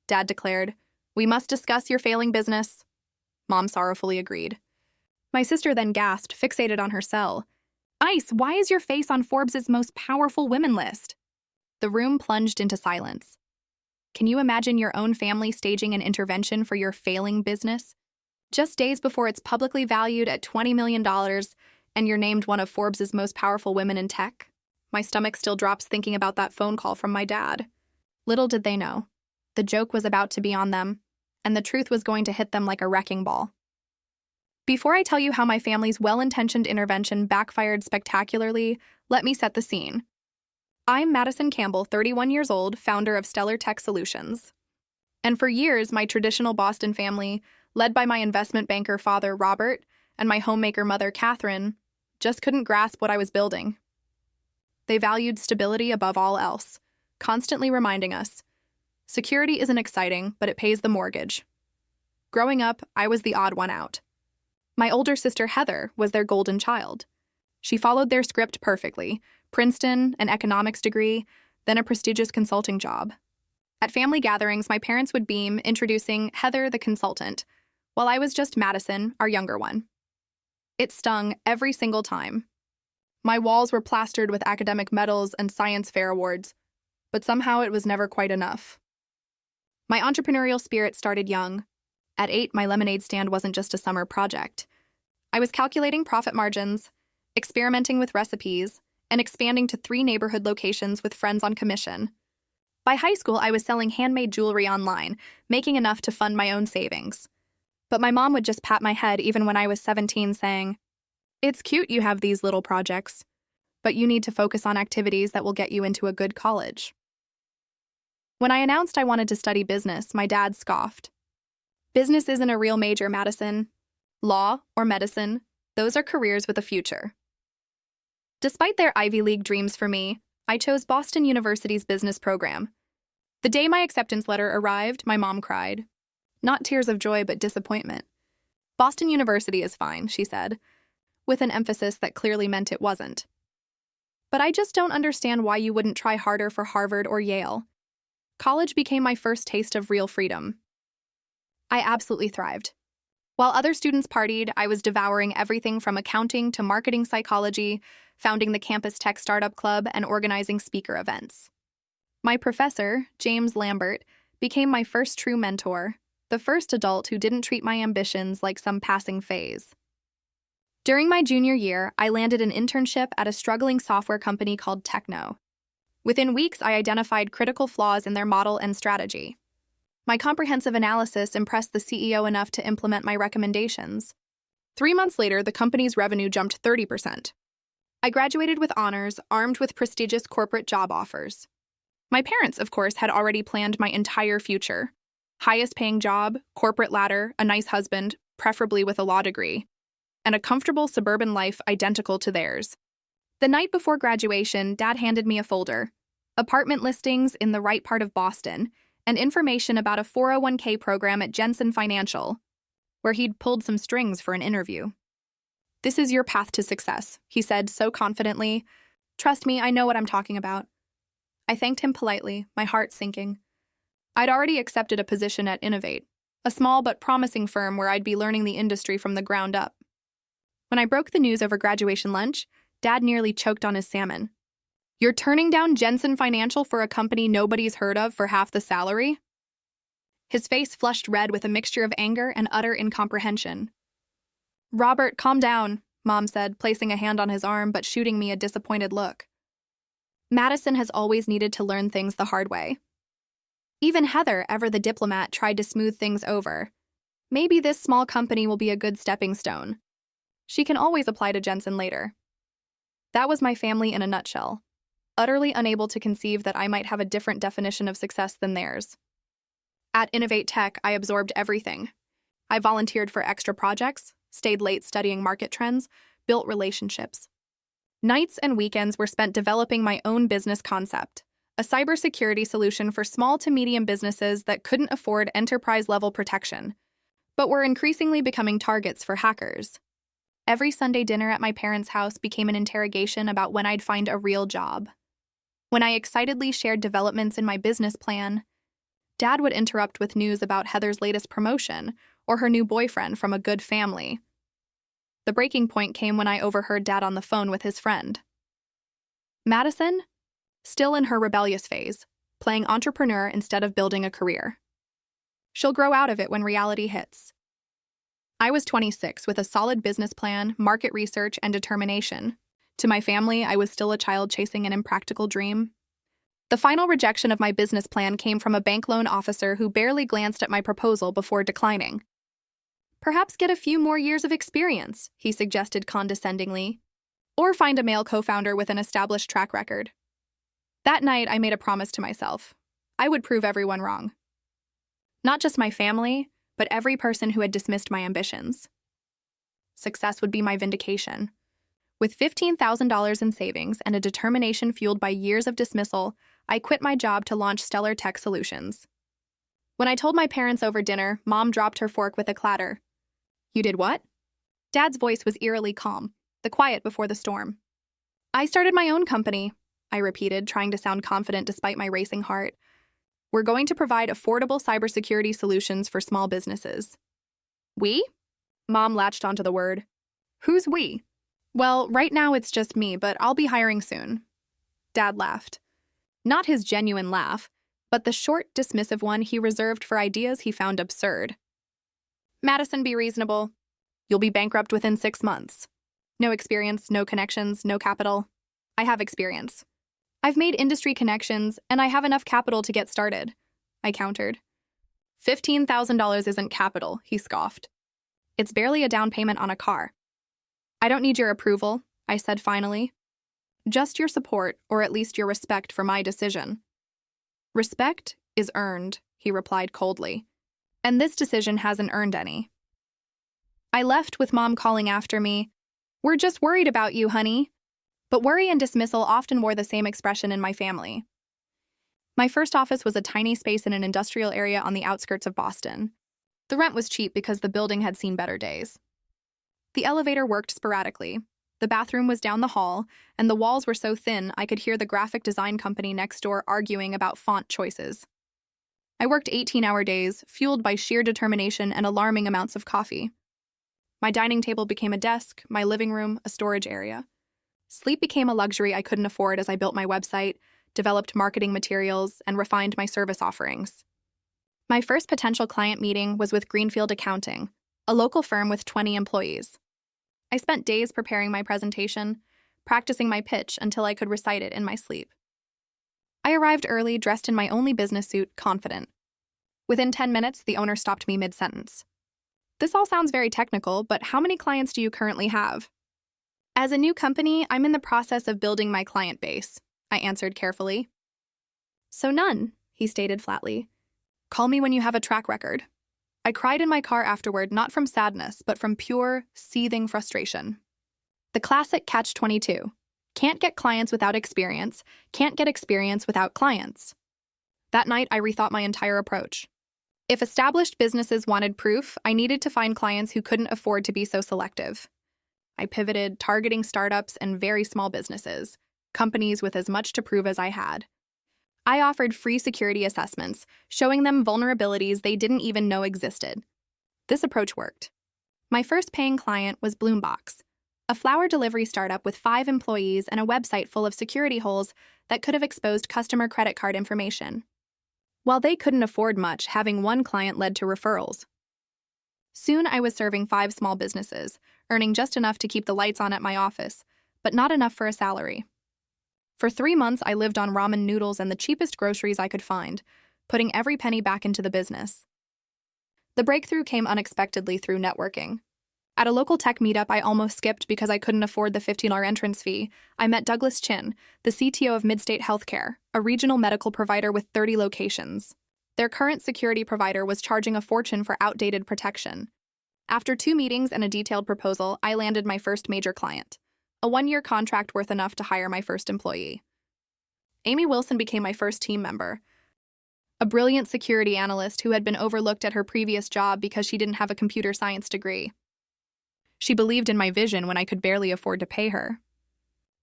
Dad declared. "We must discuss your failing business." Mom sorrowfully agreed. My sister then gasped, fixated on her cell. "Ice, why is your face on Forbes' most powerful women list?" The room plunged into silence. Can you imagine your own family staging an intervention for your failing business? Just days before it's publicly valued at $20 million and you're named one of Forbes' most powerful women in tech? My stomach still drops thinking about that phone call from my dad. Little did they know. The joke was about to be on them, and the truth was going to hit them like a wrecking ball. Before I tell you how my family's well-intentioned intervention backfired spectacularly, let me set the scene. I'm Madison Campbell, 31 years old, founder of Stellar Tech Solutions. And for years, my traditional Boston family, led by my investment banker father, Robert, and my homemaker mother, Catherine, just couldn't grasp what I was building. They valued stability above all else, constantly reminding us, security isn't exciting, but it pays the mortgage. Growing up, I was the odd one out. My older sister, Heather, was their golden child. She followed their script perfectly: Princeton, an economics degree, then a prestigious consulting job. At family gatherings, my parents would beam, introducing Heather the consultant, while I was just Madison, our younger one. It stung every single time. My walls were plastered with academic medals and science fair awards, but somehow it was never quite enough. My entrepreneurial spirit started young. At 8, my lemonade stand wasn't just a summer project. I was calculating profit margins, experimenting with recipes, and expanding to 3 neighborhood locations with friends on commission. By high school, I was selling handmade jewelry online, making enough to fund my own savings. But my mom would just pat my head even when I was 17, saying, "It's cute you have these little projects, but you need to focus on activities that will get you into a good college." When I announced I wanted to study business, my dad scoffed. "Business isn't a real major, Madison. Law or medicine, those are careers with a future." Despite their Ivy League dreams for me, I chose Boston University's business program. The day my acceptance letter arrived, my mom cried. Not tears of joy, but disappointment. "Boston University is fine," she said, with an emphasis that clearly meant it wasn't. "But I just don't understand why you wouldn't try harder for Harvard or Yale." College became my first taste of real freedom. I absolutely thrived. While other students partied, I was devouring everything from accounting to marketing psychology, founding the campus tech startup club, and organizing speaker events. My professor, James Lambert, became my first true mentor, the first adult who didn't treat my ambitions like some passing phase. During my junior year, I landed an internship at a struggling software company called Techno. Within weeks, I identified critical flaws in their model and strategy. My comprehensive analysis impressed the CEO enough to implement my recommendations. 3 months later, the company's revenue jumped 30%. I graduated with honors, armed with prestigious corporate job offers. My parents, of course, had already planned my entire future. Highest paying job, corporate ladder, a nice husband, preferably with a law degree, and a comfortable suburban life identical to theirs. The night before graduation, Dad handed me a folder: apartment listings in the right part of Boston, and information about a 401k program at Jensen Financial, where he'd pulled some strings for an interview. "This is your path to success," he said so confidently. "Trust me, I know what I'm talking about." I thanked him politely, my heart sinking. I'd already accepted a position at Innovate, a small but promising firm where I'd be learning the industry from the ground up. When I broke the news over graduation lunch, Dad nearly choked on his salmon. "You're turning down Jensen Financial for a company nobody's heard of for half the salary?" His face flushed red with a mixture of anger and utter incomprehension. "Robert, calm down," Mom said, placing a hand on his arm but shooting me a disappointed look. Madison has always needed to learn things the hard way. Even Heather, ever the diplomat, tried to smooth things over. Maybe this small company will be a good stepping stone. She can always apply to Jensen later. That was my family in a nutshell, utterly unable to conceive that I might have a different definition of success than theirs. At Innovate Tech, I absorbed everything. I volunteered for extra projects, stayed late studying market trends, built relationships. Nights and weekends were spent developing my own business concept, a cybersecurity solution for small to medium businesses that couldn't afford enterprise-level protection, but were increasingly becoming targets for hackers. Every Sunday dinner at my parents' house became an interrogation about when I'd find a real job. When I excitedly shared developments in my business plan, Dad would interrupt with news about Heather's latest promotion or her new boyfriend from a good family. The breaking point came when I overheard Dad on the phone with his friend. Madison, still in her rebellious phase, playing entrepreneur instead of building a career. She'll grow out of it when reality hits. I was 26 with a solid business plan, market research, and determination. To my family, I was still a child chasing an impractical dream. The final rejection of my business plan came from a bank loan officer who barely glanced at my proposal before declining. "Perhaps get a few more years of experience," he suggested condescendingly, "or find a male co-founder with an established track record." That night, I made a promise to myself. I would prove everyone wrong. Not just my family, but every person who had dismissed my ambitions. Success would be my vindication. With $15,000 in savings and a determination fueled by years of dismissal, I quit my job to launch Stellar Tech Solutions. When I told my parents over dinner, Mom dropped her fork with a clatter. "You did what?" Dad's voice was eerily calm, the quiet before the storm. "I started my own company," I repeated, trying to sound confident despite my racing heart. "We're going to provide affordable cybersecurity solutions for small businesses." "We?" Mom latched onto the word. "Who's we?" "Well, right now it's just me, but I'll be hiring soon." Dad laughed. Not his genuine laugh, but the short, dismissive one he reserved for ideas he found absurd. "Madison, be reasonable. You'll be bankrupt within 6 months. No experience, no connections, no capital. I have experience. I've made industry connections, and I have enough capital to get started," I countered. $15,000 isn't capital," he scoffed. "It's barely a down payment on a car." "I don't need your approval," I said finally. "Just your support, or at least your respect for my decision." "Respect is earned," he replied coldly. "And this decision hasn't earned any." I left with Mom calling after me, "We're just worried about you, honey." But worry and dismissal often wore the same expression in my family. My first office was a tiny space in an industrial area on the outskirts of Boston. The rent was cheap because the building had seen better days. The elevator worked sporadically. The bathroom was down the hall, and the walls were so thin I could hear the graphic design company next door arguing about font choices. I worked 18-hour days, fueled by sheer determination and alarming amounts of coffee. My dining table became a desk, my living room a storage area. Sleep became a luxury I couldn't afford as I built my website, developed marketing materials, and refined my service offerings. My first potential client meeting was with Greenfield Accounting, a local firm with 20 employees. I spent days preparing my presentation, practicing my pitch until I could recite it in my sleep. I arrived early, dressed in my only business suit, confident. Within 10 minutes, the owner stopped me mid-sentence. "This all sounds very technical, but how many clients do you currently have?" "As a new company, I'm in the process of building my client base," I answered carefully. "So none," he stated flatly. "Call me when you have a track record." I cried in my car afterward, not from sadness, but from pure, seething frustration. The classic catch-22. Can't get clients without experience, can't get experience without clients. That night, I rethought my entire approach. If established businesses wanted proof, I needed to find clients who couldn't afford to be so selective. I pivoted, targeting startups and very small businesses, companies with as much to prove as I had. I offered free security assessments, showing them vulnerabilities they didn't even know existed. This approach worked. My first paying client was Bloombox, a flower delivery startup with 5 employees and a website full of security holes that could have exposed customer credit card information. While they couldn't afford much, having one client led to referrals. Soon I was serving 5 small businesses, earning just enough to keep the lights on at my office, but not enough for a salary. For 3 months, I lived on ramen noodles and the cheapest groceries I could find, putting every penny back into the business. The breakthrough came unexpectedly through networking. At a local tech meetup I almost skipped because I couldn't afford the $15 entrance fee, I met Douglas Chin, the CTO of Midstate Healthcare, a regional medical provider with 30 locations. Their current security provider was charging a fortune for outdated protection. After 2 meetings and a detailed proposal, I landed my first major client, a 1-year contract worth enough to hire my first employee. Amy Wilson became my first team member, a brilliant security analyst who had been overlooked at her previous job because she didn't have a computer science degree. She believed in my vision when I could barely afford to pay her.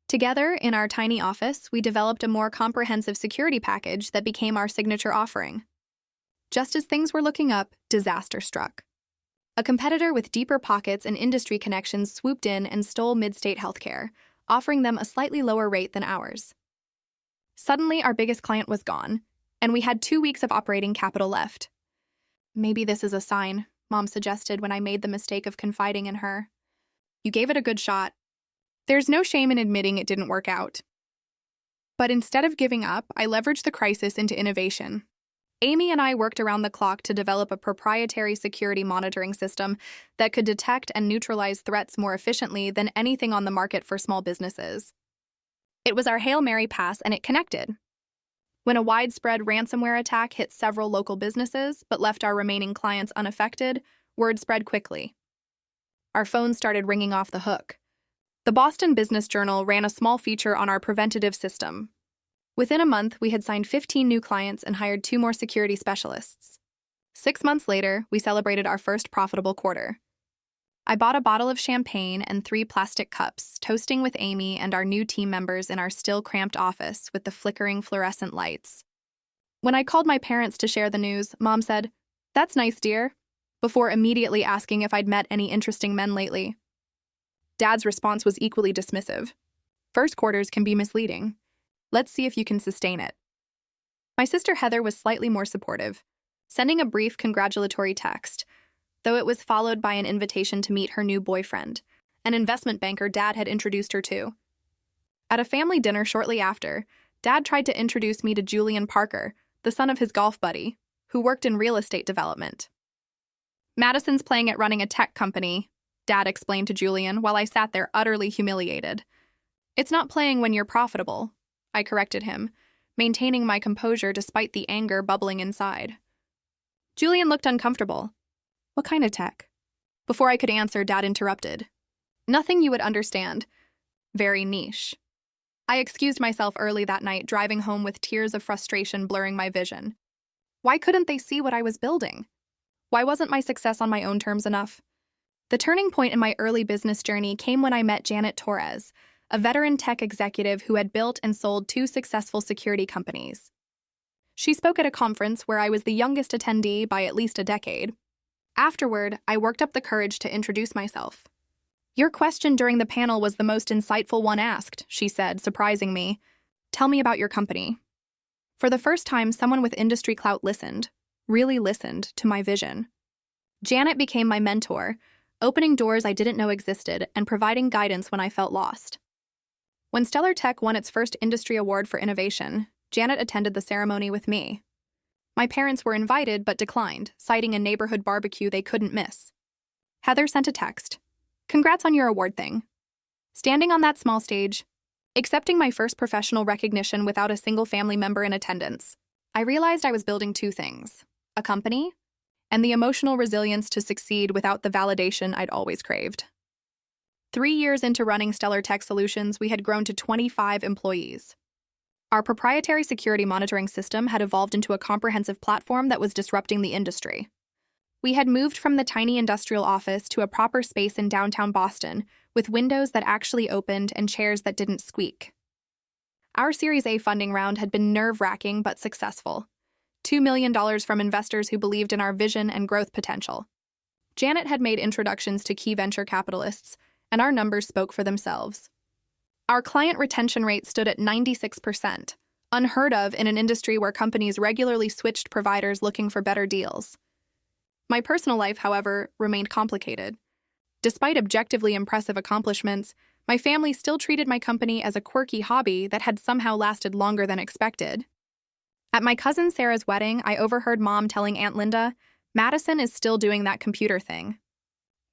Together, in our tiny office, we developed a more comprehensive security package that became our signature offering. Just as things were looking up, disaster struck. A competitor with deeper pockets and industry connections swooped in and stole mid-state healthcare, offering them a slightly lower rate than ours. Suddenly, our biggest client was gone, and we had 2 weeks of operating capital left. Maybe this is a sign, Mom suggested when I made the mistake of confiding in her. You gave it a good shot. There's no shame in admitting it didn't work out. But instead of giving up, I leveraged the crisis into innovation. Amy and I worked around the clock to develop a proprietary security monitoring system that could detect and neutralize threats more efficiently than anything on the market for small businesses. It was our Hail Mary pass, and it connected. When a widespread ransomware attack hit several local businesses but left our remaining clients unaffected, word spread quickly. Our phones started ringing off the hook. The Boston Business Journal ran a small feature on our preventative system. Within a month, we had signed 15 new clients and hired 2 more security specialists. 6 months later, we celebrated our first profitable quarter. I bought a bottle of champagne and 3 plastic cups, toasting with Amy and our new team members in our still cramped office with the flickering fluorescent lights. When I called my parents to share the news, Mom said, "That's nice, dear," before immediately asking if I'd met any interesting men lately. Dad's response was equally dismissive. First quarters can be misleading. Let's see if you can sustain it. My sister Heather was slightly more supportive, sending a brief congratulatory text, though it was followed by an invitation to meet her new boyfriend, an investment banker Dad had introduced her to. At a family dinner shortly after, Dad tried to introduce me to Julian Parker, the son of his golf buddy, who worked in real estate development. "Madison's playing at running a tech company," Dad explained to Julian while I sat there utterly humiliated. "It's not playing when you're profitable," I corrected him, maintaining my composure despite the anger bubbling inside. Julian looked uncomfortable. "What kind of tech?" Before I could answer, Dad interrupted. "Nothing you would understand. Very niche." I excused myself early that night, driving home with tears of frustration blurring my vision. Why couldn't they see what I was building? Why wasn't my success on my own terms enough? The turning point in my early business journey came when I met Janet Torres, a veteran tech executive who had built and sold 2 successful security companies. She spoke at a conference where I was the youngest attendee by at least a decade. Afterward, I worked up the courage to introduce myself. "Your question during the panel was the most insightful one asked," she said, surprising me. "Tell me about your company." For the first time, someone with industry clout listened, really listened, to my vision. Janet became my mentor, opening doors I didn't know existed and providing guidance when I felt lost. When Stellar Tech won its first industry award for innovation, Janet attended the ceremony with me. My parents were invited but declined, citing a neighborhood barbecue they couldn't miss. Heather sent a text. "Congrats on your award thing." Standing on that small stage, accepting my first professional recognition without a single family member in attendance, I realized I was building 2 things: a company and the emotional resilience to succeed without the validation I'd always craved. 3 years into running Stellar Tech Solutions, we had grown to 25 employees. Our proprietary security monitoring system had evolved into a comprehensive platform that was disrupting the industry. We had moved from the tiny industrial office to a proper space in downtown Boston, with windows that actually opened and chairs that didn't squeak. Our Series A funding round had been nerve-wracking but successful. $2 million from investors who believed in our vision and growth potential. Janet had made introductions to key venture capitalists, and our numbers spoke for themselves. Our client retention rate stood at 96%, unheard of in an industry where companies regularly switched providers looking for better deals. My personal life, however, remained complicated. Despite objectively impressive accomplishments, my family still treated my company as a quirky hobby that had somehow lasted longer than expected. At my cousin Sarah's wedding, I overheard Mom telling Aunt Linda, "Madison is still doing that computer thing.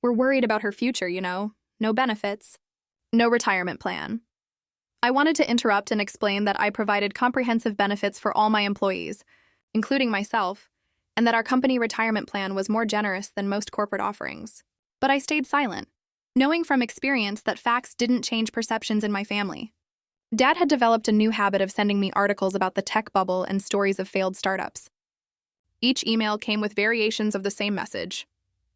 We're worried about her future, you know. No benefits. No retirement plan." I wanted to interrupt and explain that I provided comprehensive benefits for all my employees, including myself, and that our company retirement plan was more generous than most corporate offerings. But I stayed silent, knowing from experience that facts didn't change perceptions in my family. Dad had developed a new habit of sending me articles about the tech bubble and stories of failed startups. Each email came with variations of the same message: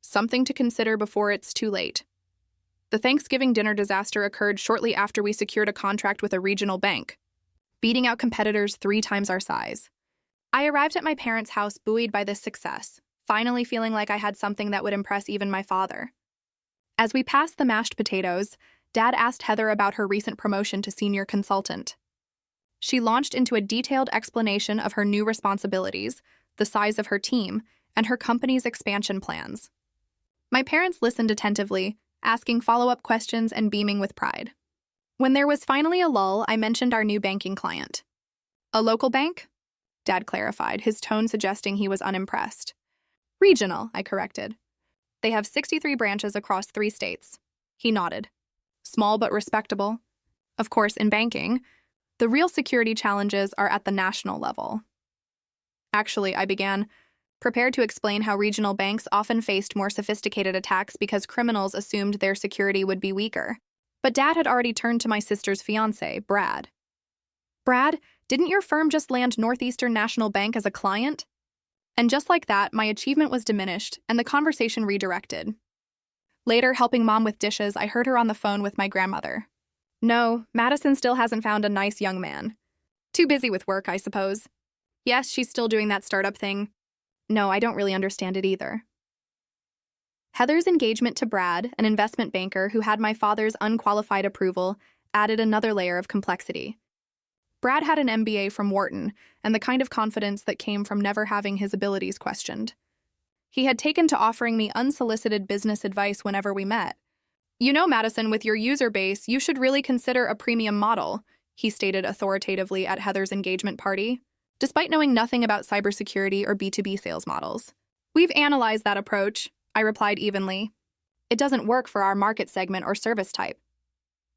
something to consider before it's too late. The Thanksgiving dinner disaster occurred shortly after we secured a contract with a regional bank, beating out competitors 3 times our size. I arrived at my parents' house buoyed by this success, finally feeling like I had something that would impress even my father. As we passed the mashed potatoes, Dad asked Heather about her recent promotion to senior consultant. She launched into a detailed explanation of her new responsibilities, the size of her team, and her company's expansion plans. My parents listened attentively, asking follow-up questions and beaming with pride. When there was finally a lull, I mentioned our new banking client. A local bank? Dad clarified, his tone suggesting he was unimpressed. Regional, I corrected. They have 63 branches across 3 states. He nodded. Small but respectable. Of course, in banking, the real security challenges are at the national level. Actually, I began, prepared to explain how regional banks often faced more sophisticated attacks because criminals assumed their security would be weaker. But Dad had already turned to my sister's fiancé, Brad. Brad, didn't your firm just land Northeastern National Bank as a client? And just like that, my achievement was diminished and the conversation redirected. Later, helping Mom with dishes, I heard her on the phone with my grandmother. No, Madison still hasn't found a nice young man. Too busy with work, I suppose. Yes, she's still doing that startup thing. No, I don't really understand it either. Heather's engagement to Brad, an investment banker who had my father's unqualified approval, added another layer of complexity. Brad had an MBA from Wharton and the kind of confidence that came from never having his abilities questioned. He had taken to offering me unsolicited business advice whenever we met. You know, Madison, with your user base, you should really consider a premium model, he stated authoritatively at Heather's engagement party, despite knowing nothing about cybersecurity or B2B sales models. We've analyzed that approach, I replied evenly. It doesn't work for our market segment or service type.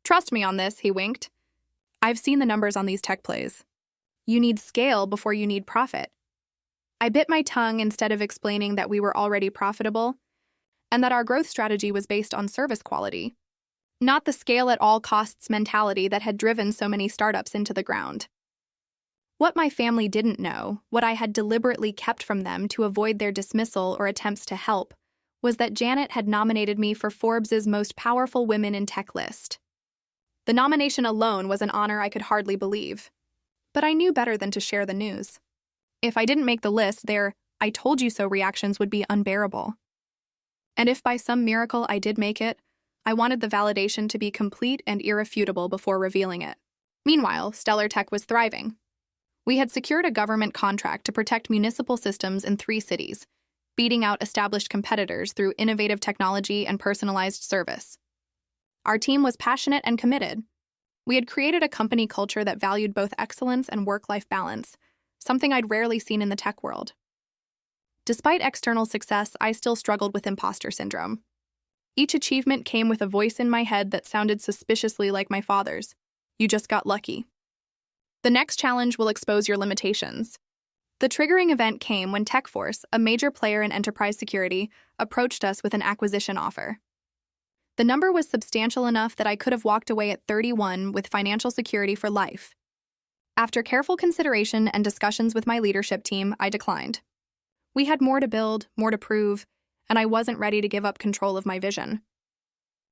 Trust me on this, he winked. I've seen the numbers on these tech plays. You need scale before you need profit. I bit my tongue instead of explaining that we were already profitable and that our growth strategy was based on service quality, not the scale at all costs mentality that had driven so many startups into the ground. What my family didn't know, what I had deliberately kept from them to avoid their dismissal or attempts to help, was that Janet had nominated me for Forbes' Most Powerful Women in Tech list. The nomination alone was an honor I could hardly believe. But I knew better than to share the news. If I didn't make the list, their "I told you so" reactions would be unbearable. And if by some miracle I did make it, I wanted the validation to be complete and irrefutable before revealing it. Meanwhile, Stellar Tech was thriving. We had secured a government contract to protect municipal systems in 3 cities, beating out established competitors through innovative technology and personalized service. Our team was passionate and committed. We had created a company culture that valued both excellence and work-life balance, something I'd rarely seen in the tech world. Despite external success, I still struggled with imposter syndrome. Each achievement came with a voice in my head that sounded suspiciously like my father's. You just got lucky. The next challenge will expose your limitations. The triggering event came when TechForce, a major player in enterprise security, approached us with an acquisition offer. The number was substantial enough that I could have walked away at 31 with financial security for life. After careful consideration and discussions with my leadership team, I declined. We had more to build, more to prove, and I wasn't ready to give up control of my vision.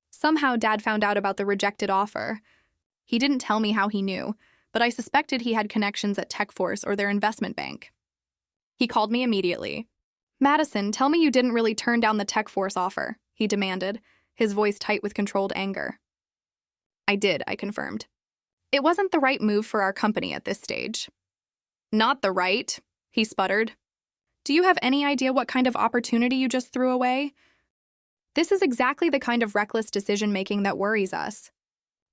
Somehow, Dad found out about the rejected offer. He didn't tell me how he knew, but I suspected he had connections at TechForce or their investment bank. He called me immediately. Madison, tell me you didn't really turn down the TechForce offer, he demanded, his voice tight with controlled anger. I did, I confirmed. It wasn't the right move for our company at this stage. Not the right, he sputtered. Do you have any idea what kind of opportunity you just threw away? This is exactly the kind of reckless decision-making that worries us.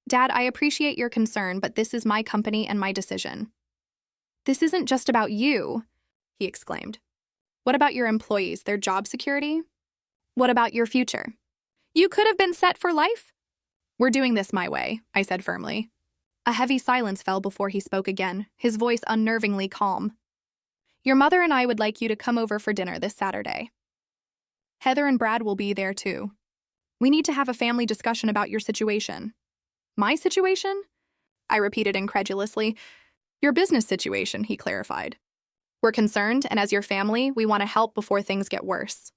Dad, I appreciate your concern, but this is my company and my decision. This isn't just about you, he exclaimed. What about your employees, their job security? What about your future? You could have been set for life? We're doing this my way, I said firmly. A heavy silence fell before he spoke again, his voice unnervingly calm. Your mother and I would like you to come over for dinner this Saturday. Heather and Brad will be there too. We need to have a family discussion about your situation. My situation? I repeated incredulously. Your business situation, he clarified. We're concerned, and as your family, we want to help before things get worse.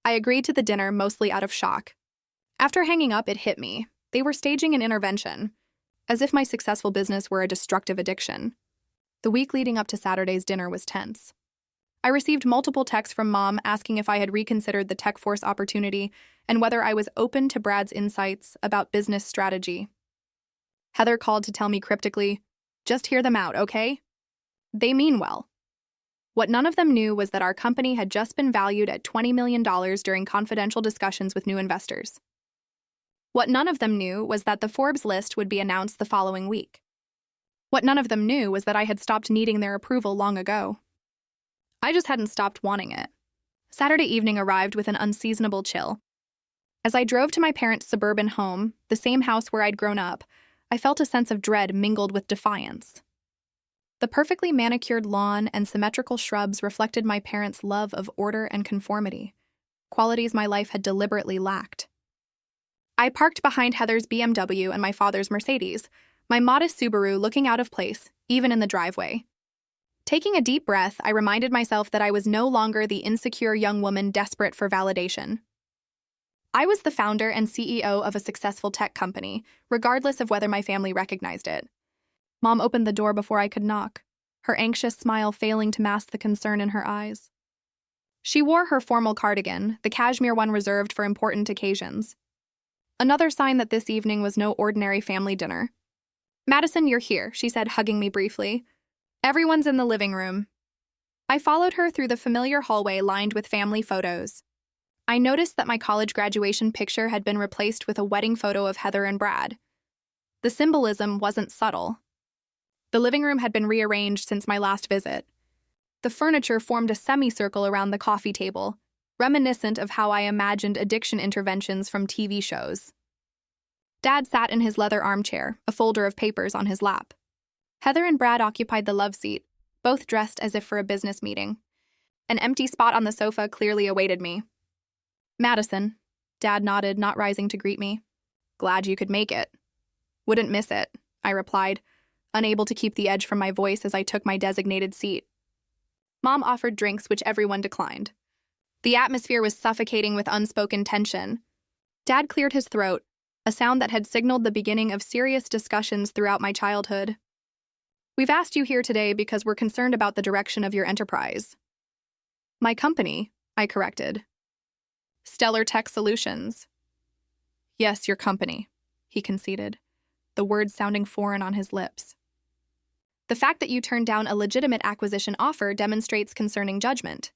I agreed to the dinner mostly out of shock. After hanging up, it hit me. They were staging an intervention, as if my successful business were a destructive addiction. The week leading up to Saturday's dinner was tense. I received multiple texts from Mom asking if I had reconsidered the Tech Force opportunity and whether I was open to Brad's insights about business strategy. Heather called to tell me cryptically, "Just hear them out, okay?" They mean well. What none of them knew was that our company had just been valued at $20 million during confidential discussions with new investors. What none of them knew was that the Forbes list would be announced the following week. What none of them knew was that I had stopped needing their approval long ago. I just hadn't stopped wanting it. Saturday evening arrived with an unseasonable chill. As I drove to my parents' suburban home, the same house where I'd grown up, I felt a sense of dread mingled with defiance. The perfectly manicured lawn and symmetrical shrubs reflected my parents' love of order and conformity, qualities my life had deliberately lacked. I parked behind Heather's BMW and my father's Mercedes, my modest Subaru looking out of place, even in the driveway. Taking a deep breath, I reminded myself that I was no longer the insecure young woman desperate for validation. I was the founder and CEO of a successful tech company, regardless of whether my family recognized it. Mom opened the door before I could knock, her anxious smile failing to mask the concern in her eyes. She wore her formal cardigan, the cashmere one reserved for important occasions. Another sign that this evening was no ordinary family dinner. "Madison, you're here," she said, hugging me briefly. "Everyone's in the living room." I followed her through the familiar hallway lined with family photos. I noticed that my college graduation picture had been replaced with a wedding photo of Heather and Brad. The symbolism wasn't subtle. The living room had been rearranged since my last visit. The furniture formed a semicircle around the coffee table, reminiscent of how I imagined addiction interventions from TV shows. Dad sat in his leather armchair, a folder of papers on his lap. Heather and Brad occupied the love seat, both dressed as if for a business meeting. An empty spot on the sofa clearly awaited me. "Madison," Dad nodded, not rising to greet me. "Glad you could make it." "Wouldn't miss it," I replied, unable to keep the edge from my voice as I took my designated seat. Mom offered drinks, which everyone declined. The atmosphere was suffocating with unspoken tension. Dad cleared his throat, a sound that had signaled the beginning of serious discussions throughout my childhood. "We've asked you here today because we're concerned about the direction of your enterprise." "My company," I corrected. "Stellar Tech Solutions." "Yes, your company," he conceded, the words sounding foreign on his lips. "The fact that you turned down a legitimate acquisition offer demonstrates concerning judgment."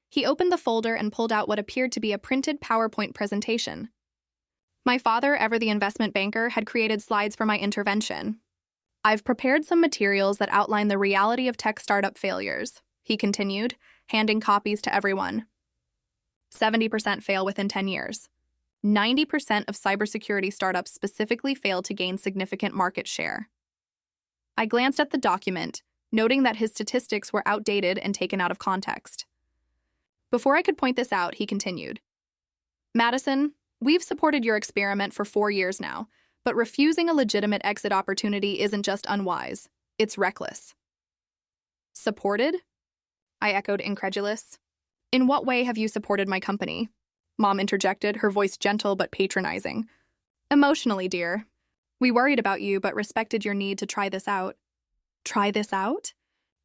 He opened the folder and pulled out what appeared to be a printed PowerPoint presentation. My father, ever the investment banker, had created slides for my intervention. "I've prepared some materials that outline the reality of tech startup failures," he continued, handing copies to everyone. 70% fail within 10 years. 90% of cybersecurity startups specifically fail to gain significant market share. I glanced at the document, noting that his statistics were outdated and taken out of context. Before I could point this out, he continued, "Madison, we've supported your experiment for 4 years now, but refusing a legitimate exit opportunity isn't just unwise, it's reckless." "Supported?" I echoed, incredulous. "In what way have you supported my company?" Mom interjected, her voice gentle but patronizing. "Emotionally, dear. We worried about you but respected your need to try this out." "Try this out?"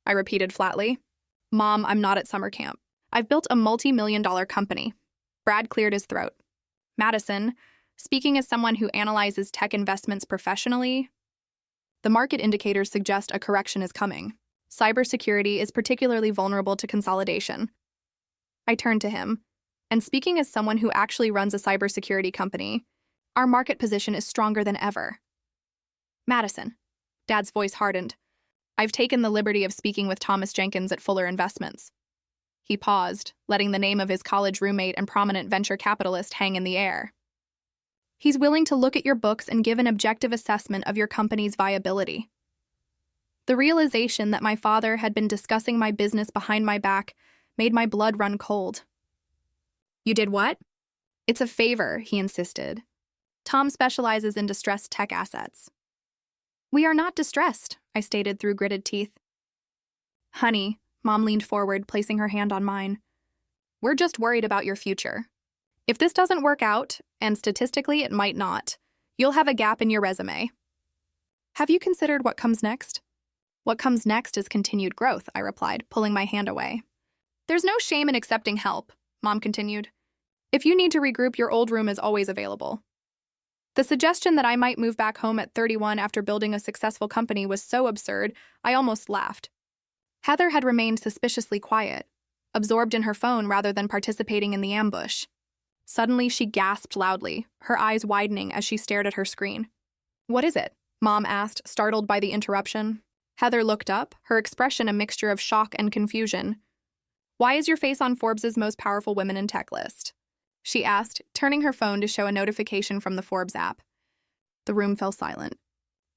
I repeated flatly. "Mom, I'm not at summer camp. I've built a multi-million-dollar company." Brad cleared his throat. "Madison, speaking as someone who analyzes tech investments professionally, the market indicators suggest a correction is coming. Cybersecurity is particularly vulnerable to consolidation." I turned to him, and speaking as someone who actually runs a cybersecurity company, our market position is stronger than ever. "Madison," Dad's voice hardened, "I've taken the liberty of speaking with Thomas Jenkins at Fuller Investments." He paused, letting the name of his college roommate and prominent venture capitalist hang in the air. "He's willing to look at your books and give an objective assessment of your company's viability." The realization that my father had been discussing my business behind my back made my blood run cold. "You did what?" "It's a favor," he insisted. "Tom specializes in distressed tech assets." "We are not distressed," I stated through gritted teeth. "Honey," Mom leaned forward, placing her hand on mine, "we're just worried about your future. If this doesn't work out, and statistically it might not, you'll have a gap in your resume." "Have you considered what comes next?" What comes next is continued growth, I replied, pulling my hand away. There's no shame in accepting help, Mom continued. If you need to regroup, your old room is always available. The suggestion that I might move back home at 31 after building a successful company was so absurd, I almost laughed. Heather had remained suspiciously quiet, absorbed in her phone rather than participating in the ambush. Suddenly, she gasped loudly, her eyes widening as she stared at her screen. What is it? Mom asked, startled by the interruption. Heather looked up, her expression a mixture of shock and confusion. Why is your face on Forbes' most powerful women in tech list? She asked, turning her phone to show a notification from the Forbes app. The room fell silent.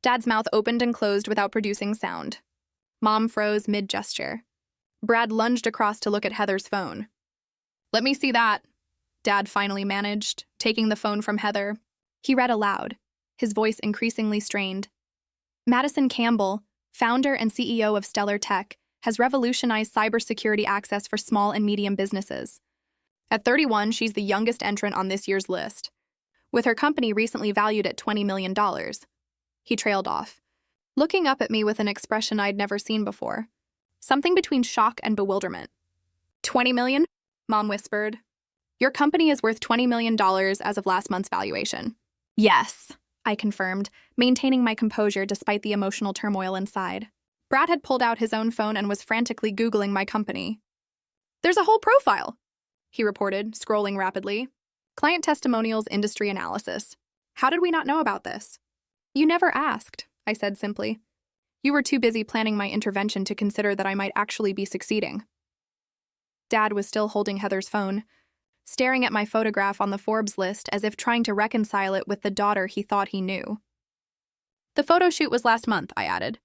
Dad's mouth opened and closed without producing sound. Mom froze mid-gesture. Brad lunged across to look at Heather's phone. Let me see that, Dad finally managed, taking the phone from Heather. He read aloud, his voice increasingly strained. Madison Campbell, founder and CEO of Stellar Tech, has revolutionized cybersecurity access for small and medium businesses. At 31, she's the youngest entrant on this year's list, with her company recently valued at $20 million. He trailed off, looking up at me with an expression I'd never seen before, something between shock and bewilderment. $20 million? Mom whispered. Your company is worth $20 million as of last month's valuation. Yes, I confirmed, maintaining my composure despite the emotional turmoil inside. Brad had pulled out his own phone and was frantically Googling my company. There's a whole profile, he reported, scrolling rapidly. Client testimonials, industry analysis. How did we not know about this? You never asked, I said simply. You were too busy planning my intervention to consider that I might actually be succeeding. Dad was still holding Heather's phone, staring at my photograph on the Forbes list as if trying to reconcile it with the daughter he thought he knew. The photo shoot was last month, I added.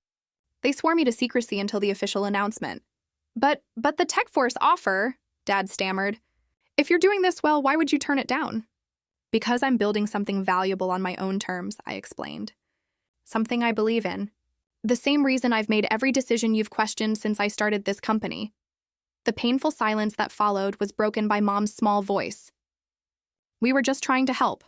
They swore me to secrecy until the official announcement. But the Tech Force offer, Dad stammered. If you're doing this well, why would you turn it down? Because I'm building something valuable on my own terms, I explained. Something I believe in. The same reason I've made every decision you've questioned since I started this company. The painful silence that followed was broken by Mom's small voice. We were just trying to help.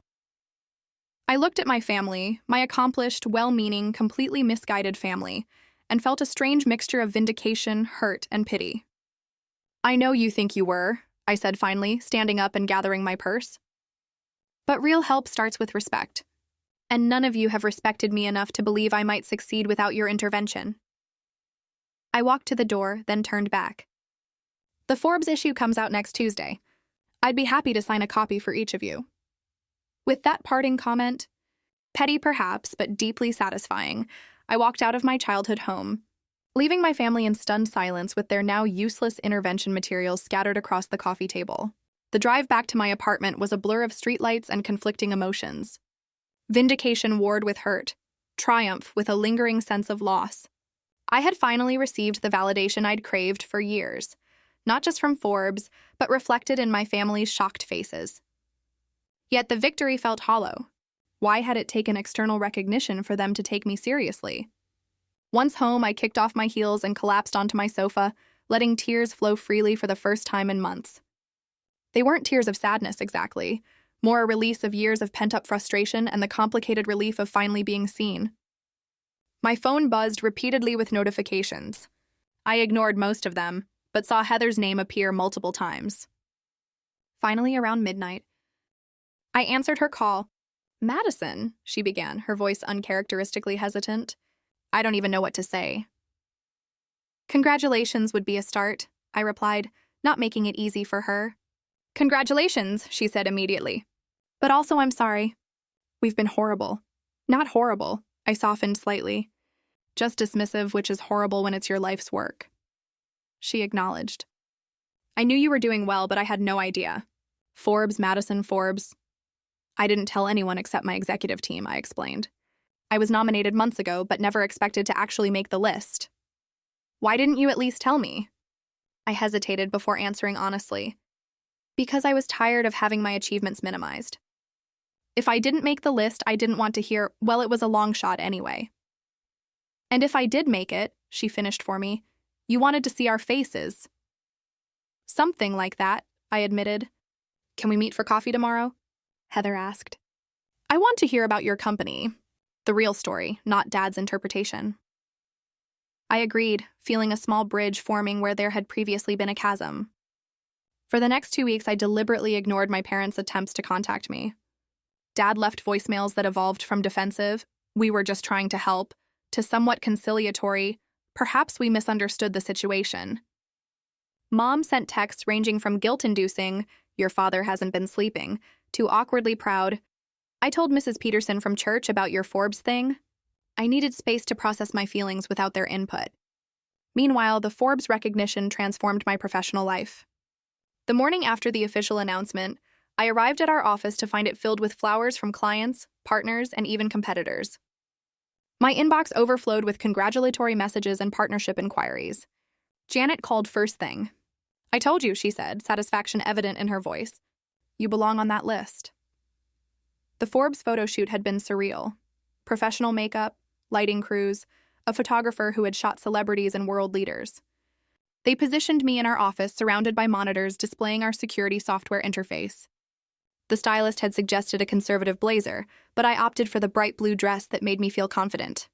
I looked at my family, my accomplished, well-meaning, completely misguided family, and felt a strange mixture of vindication, hurt, and pity. I know you think you were, I said finally, standing up and gathering my purse. But real help starts with respect. And none of you have respected me enough to believe I might succeed without your intervention. I walked to the door, then turned back. The Forbes issue comes out next Tuesday. I'd be happy to sign a copy for each of you. With that parting comment, petty perhaps, but deeply satisfying, I walked out of my childhood home, leaving my family in stunned silence with their now useless intervention materials scattered across the coffee table. The drive back to my apartment was a blur of streetlights and conflicting emotions. Vindication warred with hurt, triumph with a lingering sense of loss. I had finally received the validation I'd craved for years, not just from Forbes, but reflected in my family's shocked faces. Yet the victory felt hollow. Why had it taken external recognition for them to take me seriously? Once home, I kicked off my heels and collapsed onto my sofa, letting tears flow freely for the first time in months. They weren't tears of sadness exactly, more a release of years of pent-up frustration and the complicated relief of finally being seen. My phone buzzed repeatedly with notifications. I ignored most of them, but saw Heather's name appear multiple times. Finally, around midnight, I answered her call. Madison, she began, her voice uncharacteristically hesitant. I don't even know what to say. Congratulations would be a start, I replied, not making it easy for her. Congratulations, she said immediately. But also I'm sorry. We've been horrible. Not horrible, I softened slightly. Just dismissive, which is horrible when it's your life's work. She acknowledged. I knew you were doing well, but I had no idea. Forbes, Madison, Forbes. I didn't tell anyone except my executive team, I explained. I was nominated months ago, but never expected to actually make the list. Why didn't you at least tell me? I hesitated before answering honestly. Because I was tired of having my achievements minimized. If I didn't make the list, I didn't want to hear, well, it was a long shot anyway. And if I did make it, she finished for me, you wanted to see our faces. Something like that, I admitted. Can we meet for coffee tomorrow? Heather asked. I want to hear about your company. The real story, not Dad's interpretation. I agreed, feeling a small bridge forming where there had previously been a chasm. For the next 2 weeks, I deliberately ignored my parents' attempts to contact me. Dad left voicemails that evolved from defensive, "We were just trying to help," to somewhat conciliatory, "Perhaps we misunderstood the situation." Mom sent texts ranging from guilt-inducing, "Your father hasn't been sleeping," to awkwardly proud, "I told Mrs. Peterson from church about your Forbes thing." I needed space to process my feelings without their input. Meanwhile, the Forbes recognition transformed my professional life. The morning after the official announcement, I arrived at our office to find it filled with flowers from clients, partners, and even competitors. My inbox overflowed with congratulatory messages and partnership inquiries. Janet called first thing. "I told you," she said, satisfaction evident in her voice. "You belong on that list." The Forbes photo shoot had been surreal. Professional makeup, lighting crews, a photographer who had shot celebrities and world leaders. They positioned me in our office surrounded by monitors displaying our security software interface. The stylist had suggested a conservative blazer, but I opted for the bright blue dress that made me feel confident.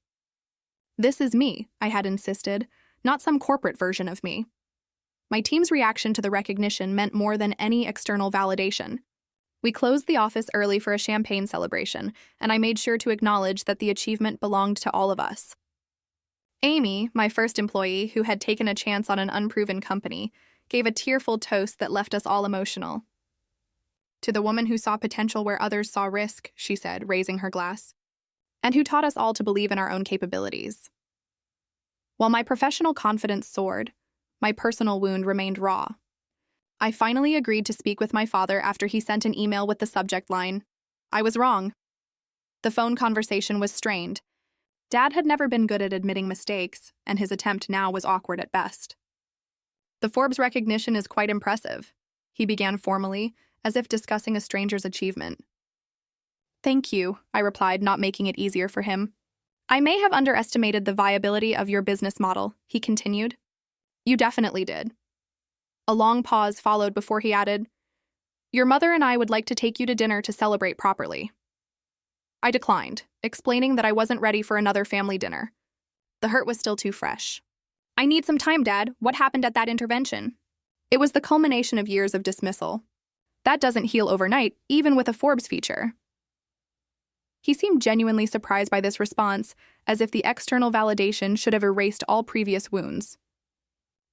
"This is me," I had insisted, not some corporate version of me. My team's reaction to the recognition meant more than any external validation. We closed the office early for a champagne celebration, and I made sure to acknowledge that the achievement belonged to all of us. Amy, my first employee, who had taken a chance on an unproven company, gave a tearful toast that left us all emotional. "To the woman who saw potential where others saw risk," she said, raising her glass, "and who taught us all to believe in our own capabilities." While my professional confidence soared, my personal wound remained raw. I finally agreed to speak with my father after he sent an email with the subject line, "I was wrong." The phone conversation was strained. Dad had never been good at admitting mistakes, and his attempt now was awkward at best. "The Forbes recognition is quite impressive," he began formally, as if discussing a stranger's achievement. "Thank you," I replied, not making it easier for him. "I may have underestimated the viability of your business model," he continued. "You definitely did." A long pause followed before he added, "Your mother and I would like to take you to dinner to celebrate properly." I declined, explaining that I wasn't ready for another family dinner. The hurt was still too fresh. "I need some time, Dad. What happened at that intervention?" "It was the culmination of years of dismissal. That doesn't heal overnight, even with a Forbes feature." He seemed genuinely surprised by this response, as if the external validation should have erased all previous wounds.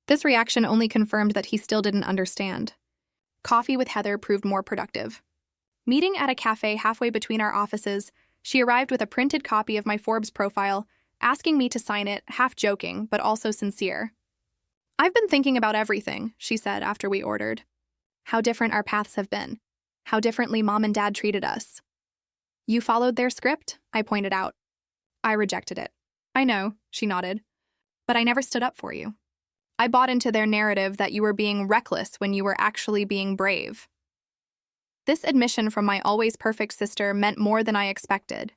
This reaction only confirmed that he still didn't understand. Coffee with Heather proved more productive. Meeting at a cafe halfway between our offices, she arrived with a printed copy of my Forbes profile, asking me to sign it, half joking, but also sincere. "I've been thinking about everything," she said after we ordered. "How different our paths have been. How differently Mom and Dad treated us." "You followed their script," I pointed out. "I rejected it." "I know," she nodded. "But I never stood up for you. I bought into their narrative that you were being reckless when you were actually being brave." This admission from my always perfect sister meant more than I expected.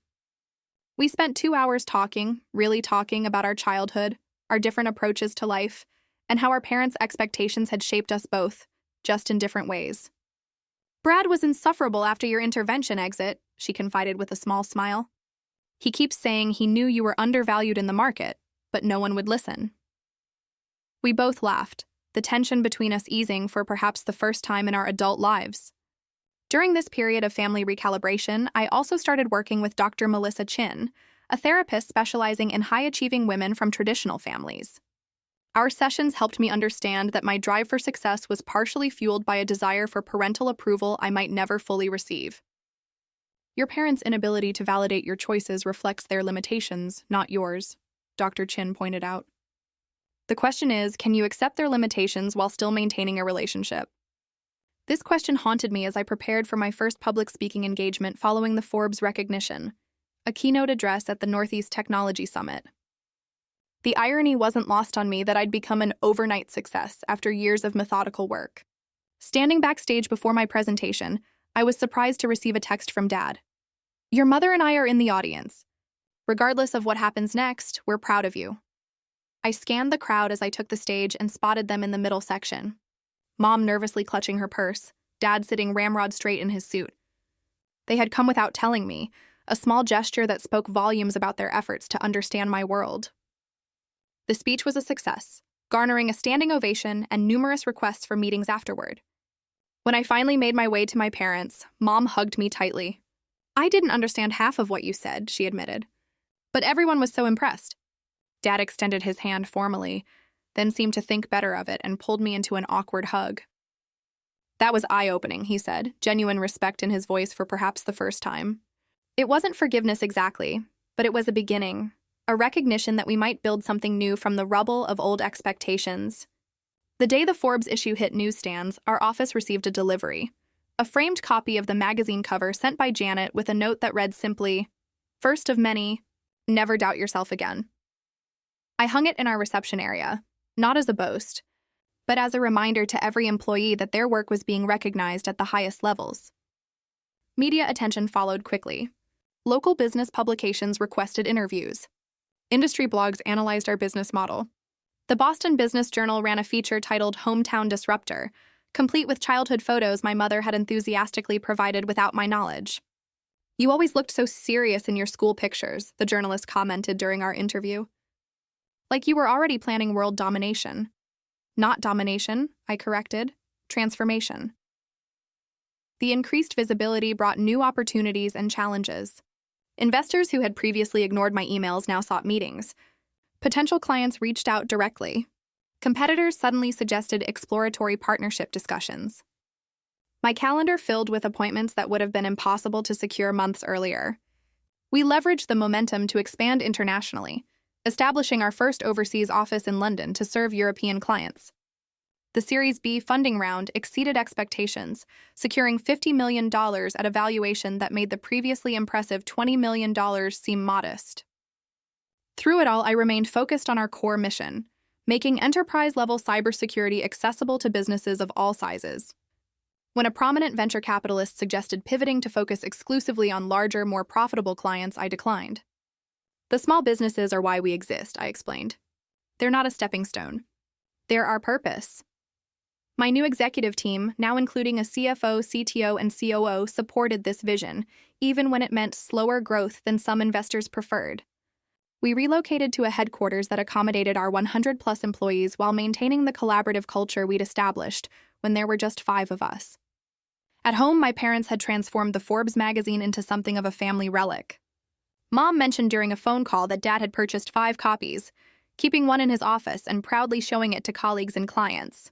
We spent 2 hours talking, really talking about our childhood, our different approaches to life, and how our parents' expectations had shaped us both, just in different ways. "Brad was insufferable after your intervention exit," she confided with a small smile. "He keeps saying he knew you were undervalued in the market, but no one would listen." We both laughed, the tension between us easing for perhaps the first time in our adult lives. During this period of family recalibration, I also started working with Dr. Melissa Chin, a therapist specializing in high-achieving women from traditional families. Our sessions helped me understand that my drive for success was partially fueled by a desire for parental approval I might never fully receive. "Your parents' inability to validate your choices reflects their limitations, not yours," Dr. Chin pointed out. "The question is, can you accept their limitations while still maintaining a relationship?" This question haunted me as I prepared for my first public speaking engagement following the Forbes recognition, a keynote address at the Northeast Technology Summit. The irony wasn't lost on me that I'd become an overnight success after years of methodical work. Standing backstage before my presentation, I was surprised to receive a text from Dad. "Your mother and I are in the audience. Regardless of what happens next, we're proud of you." I scanned the crowd as I took the stage and spotted them in the middle section. Mom nervously clutching her purse, Dad sitting ramrod straight in his suit. They had come without telling me, a small gesture that spoke volumes about their efforts to understand my world. The speech was a success, garnering a standing ovation and numerous requests for meetings afterward. When I finally made my way to my parents, Mom hugged me tightly. "I didn't understand half of what you said," she admitted. "But everyone was so impressed." Dad extended his hand formally, then seemed to think better of it and pulled me into an awkward hug. "That was eye-opening," he said, genuine respect in his voice for perhaps the first time. It wasn't forgiveness exactly, but it was a beginning, a recognition that we might build something new from the rubble of old expectations. The day the Forbes issue hit newsstands, our office received a delivery, a framed copy of the magazine cover sent by Janet with a note that read simply, "First of many, never doubt yourself again." I hung it in our reception area, not as a boast, but as a reminder to every employee that their work was being recognized at the highest levels. Media attention followed quickly. Local business publications requested interviews. Industry blogs analyzed our business model. The Boston Business Journal ran a feature titled Hometown Disruptor, complete with childhood photos my mother had enthusiastically provided without my knowledge. "You always looked so serious in your school pictures," the journalist commented during our interview. "Like you were already planning world domination." "Not domination," I corrected. "Transformation." The increased visibility brought new opportunities and challenges. Investors who had previously ignored my emails now sought meetings. Potential clients reached out directly. Competitors suddenly suggested exploratory partnership discussions. My calendar filled with appointments that would have been impossible to secure months earlier. We leveraged the momentum to expand internationally, establishing our first overseas office in London to serve European clients. The Series B funding round exceeded expectations, securing $50 million at a valuation that made the previously impressive $20 million seem modest. Through it all, I remained focused on our core mission, making enterprise-level cybersecurity accessible to businesses of all sizes. When a prominent venture capitalist suggested pivoting to focus exclusively on larger, more profitable clients, I declined. "The small businesses are why we exist," I explained. "They're not a stepping stone. They're our purpose." My new executive team, now including a CFO, CTO, and COO, supported this vision, even when it meant slower growth than some investors preferred. We relocated to a headquarters that accommodated our 100-plus employees while maintaining the collaborative culture we'd established when there were just 5 of us. At home, my parents had transformed the Forbes magazine into something of a family relic. Mom mentioned during a phone call that Dad had purchased 5 copies, keeping one in his office and proudly showing it to colleagues and clients.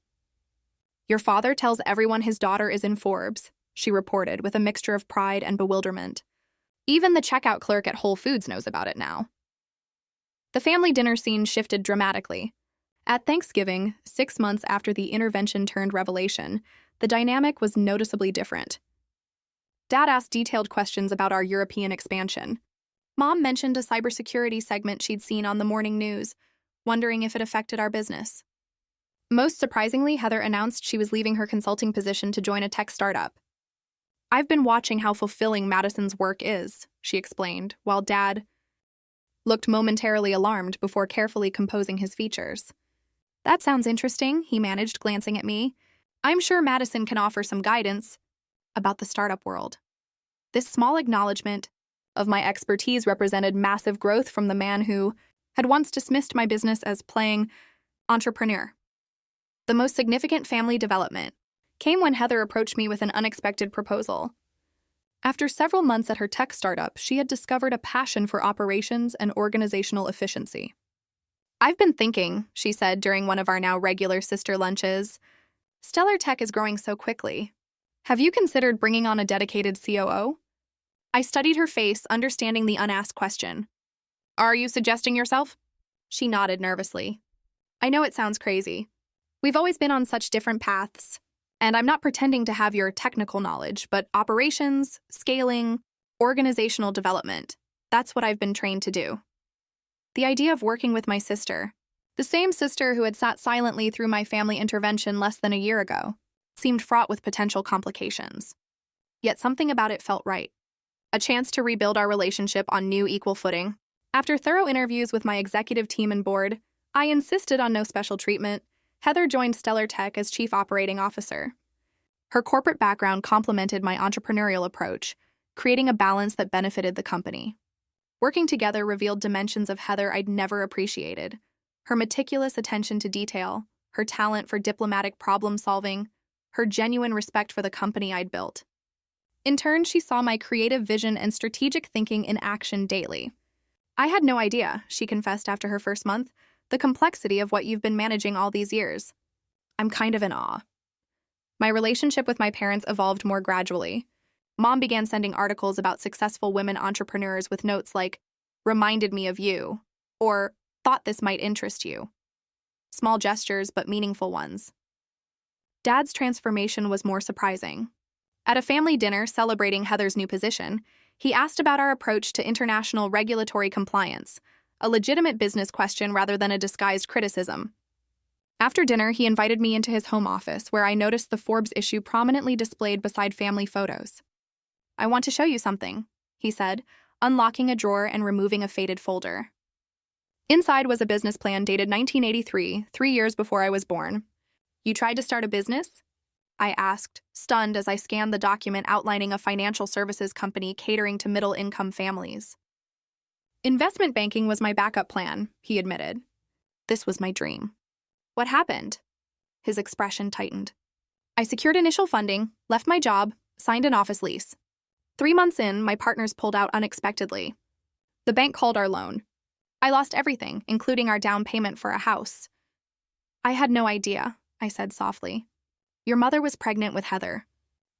"Your father tells everyone his daughter is in Forbes," she reported with a mixture of pride and bewilderment. "Even the checkout clerk at Whole Foods knows about it now." The family dinner scene shifted dramatically. At Thanksgiving, 6 months after the intervention turned revelation, the dynamic was noticeably different. Dad asked detailed questions about our European expansion. Mom mentioned a cybersecurity segment she'd seen on the morning news, wondering if it affected our business. Most surprisingly, Heather announced she was leaving her consulting position to join a tech startup. "I've been watching how fulfilling Madison's work is," she explained, while Dad looked momentarily alarmed before carefully composing his features. "That sounds interesting," he managed, glancing at me. "I'm sure Madison can offer some guidance about the startup world." This small acknowledgement of my expertise represented massive growth from the man who had once dismissed my business as playing entrepreneur. The most significant family development came when Heather approached me with an unexpected proposal. After several months at her tech startup, she had discovered a passion for operations and organizational efficiency. "I've been thinking," she said during one of our now regular sister lunches, "Stellar Tech is growing so quickly. Have you considered bringing on a dedicated COO?" I studied her face, understanding the unasked question. "Are you suggesting yourself?" She nodded nervously. "I know it sounds crazy. We've always been on such different paths. And I'm not pretending to have your technical knowledge, but operations, scaling, organizational development, that's what I've been trained to do." The idea of working with my sister, the same sister who had sat silently through my family intervention less than a year ago, seemed fraught with potential complications. Yet something about it felt right. A chance to rebuild our relationship on new equal footing. After thorough interviews with my executive team and board, I insisted on no special treatment. Heather joined Stellar Tech as Chief Operating Officer. Her corporate background complemented my entrepreneurial approach, creating a balance that benefited the company. Working together revealed dimensions of Heather I'd never appreciated: Her meticulous attention to detail, her talent for diplomatic problem-solving, her genuine respect for the company I'd built. In turn, she saw my creative vision and strategic thinking in action daily. I had no idea, she confessed after her first month, the complexity of what you've been managing all these years. I'm kind of in awe. My relationship with my parents evolved more gradually. Mom began sending articles about successful women entrepreneurs with notes like, "Reminded me of you," or "Thought this might interest you." Small gestures, but meaningful ones. Dad's transformation was more surprising. At a family dinner celebrating Heather's new position, he asked about our approach to international regulatory compliance, a legitimate business question rather than a disguised criticism. After dinner, he invited me into his home office, where I noticed the Forbes issue prominently displayed beside family photos. "I want to show you something," he said, unlocking a drawer and removing a faded folder. Inside was a business plan dated 1983, 3 years before I was born. "You tried to start a business?" I asked, stunned as I scanned the document outlining a financial services company catering to middle-income families. "Investment banking was my backup plan," he admitted. "This was my dream." "What happened?" His expression tightened. "I secured initial funding, left my job, signed an office lease. 3 months in, my partners pulled out unexpectedly. The bank called our loan. I lost everything, including our down payment for a house." "I had no idea," I said softly. "Your mother was pregnant with Heather.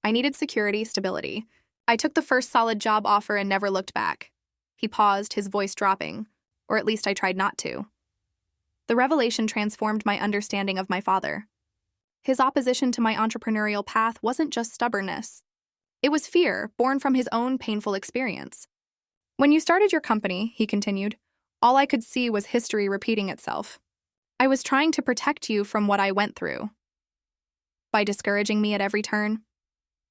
I needed security, stability. I took the first solid job offer and never looked back." He paused, his voice dropping, or at least I tried not to. The revelation transformed my understanding of my father. His opposition to my entrepreneurial path wasn't just stubbornness. It was fear, born from his own painful experience. "When you started your company," he continued, "all I could see was history repeating itself. I was trying to protect you from what I went through. By discouraging me at every turn,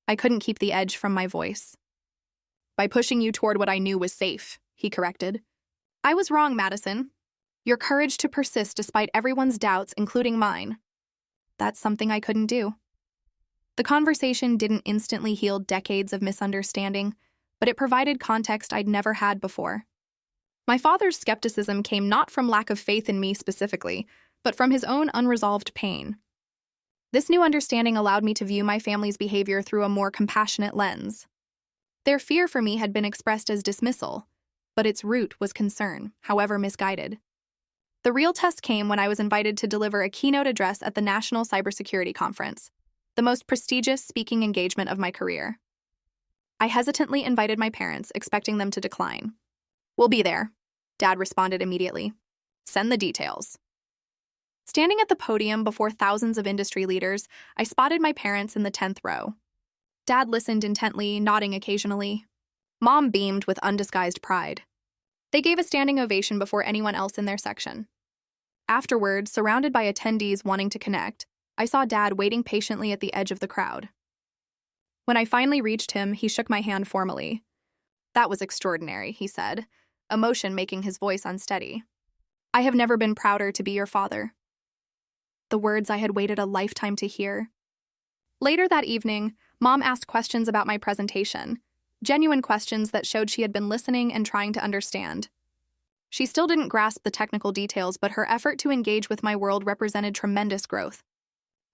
I couldn't keep the edge from my voice. By pushing you toward what I knew was safe," he corrected. "I was wrong, Madison. Your courage to persist despite everyone's doubts, including mine. That's something I couldn't do." The conversation didn't instantly heal decades of misunderstanding, but it provided context I'd never had before. My father's skepticism came not from lack of faith in me specifically, but from his own unresolved pain. This new understanding allowed me to view my family's behavior through a more compassionate lens. Their fear for me had been expressed as dismissal, but its root was concern, however misguided. The real test came when I was invited to deliver a keynote address at the National Cybersecurity Conference, the most prestigious speaking engagement of my career. I hesitantly invited my parents, expecting them to decline. "We'll be there," Dad responded immediately. "Send the details." Standing at the podium before thousands of industry leaders, I spotted my parents in the 10th row. Dad listened intently, nodding occasionally. Mom beamed with undisguised pride. They gave a standing ovation before anyone else in their section. Afterward, surrounded by attendees wanting to connect, I saw Dad waiting patiently at the edge of the crowd. When I finally reached him, he shook my hand formally. "That was extraordinary," he said, emotion making his voice unsteady. "I have never been prouder to be your father." The words I had waited a lifetime to hear. Later that evening, Mom asked questions about my presentation, genuine questions that showed she had been listening and trying to understand. She still didn't grasp the technical details, but her effort to engage with my world represented tremendous growth.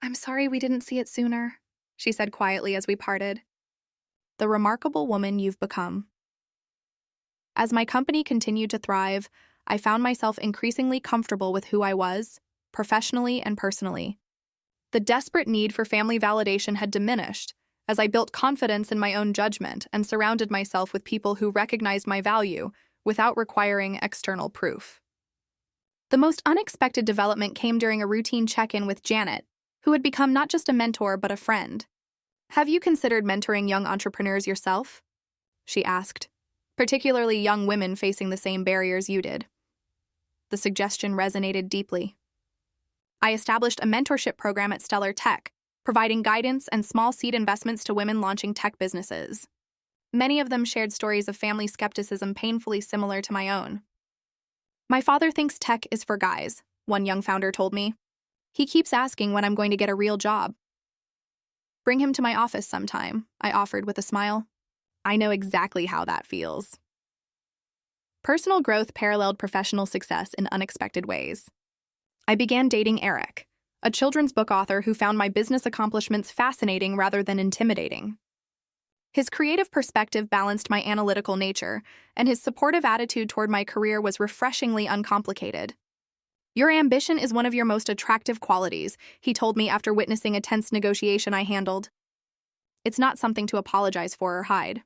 "I'm sorry we didn't see it sooner," she said quietly as we parted. "The remarkable woman you've become." As my company continued to thrive, I found myself increasingly comfortable with who I was, professionally and personally. The desperate need for family validation had diminished as I built confidence in my own judgment and surrounded myself with people who recognized my value without requiring external proof. The most unexpected development came during a routine check-in with Janet, who had become not just a mentor but a friend. "Have you considered mentoring young entrepreneurs yourself?" she asked, particularly young women facing the same barriers you did. The suggestion resonated deeply. I established a mentorship program at Stellar Tech, providing guidance and small seed investments to women launching tech businesses. Many of them shared stories of family skepticism painfully similar to my own. "My father thinks tech is for guys," one young founder told me. "He keeps asking when I'm going to get a real job." "Bring him to my office sometime," I offered with a smile. "I know exactly how that feels." Personal growth paralleled professional success in unexpected ways. I began dating Eric, a children's book author who found my business accomplishments fascinating rather than intimidating. His creative perspective balanced my analytical nature, and his supportive attitude toward my career was refreshingly uncomplicated. "Your ambition is one of your most attractive qualities," he told me after witnessing a tense negotiation I handled. "It's not something to apologize for or hide."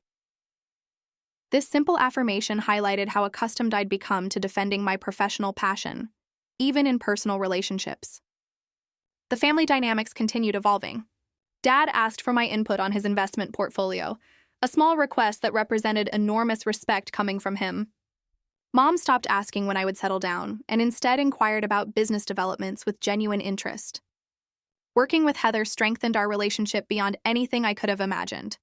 This simple affirmation highlighted how accustomed I'd become to defending my professional passion, even in personal relationships. The family dynamics continued evolving. Dad asked for my input on his investment portfolio, a small request that represented enormous respect coming from him. Mom stopped asking when I would settle down and instead inquired about business developments with genuine interest. Working with Heather strengthened our relationship beyond anything I could have imagined.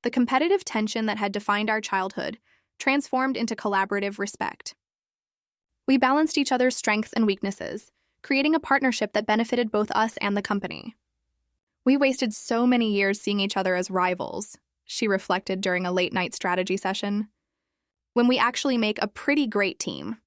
The competitive tension that had defined our childhood transformed into collaborative respect. We balanced each other's strengths and weaknesses, creating a partnership that benefited both us and the company. "We wasted so many years seeing each other as rivals," she reflected during a late-night strategy session, "when we actually make a pretty great team."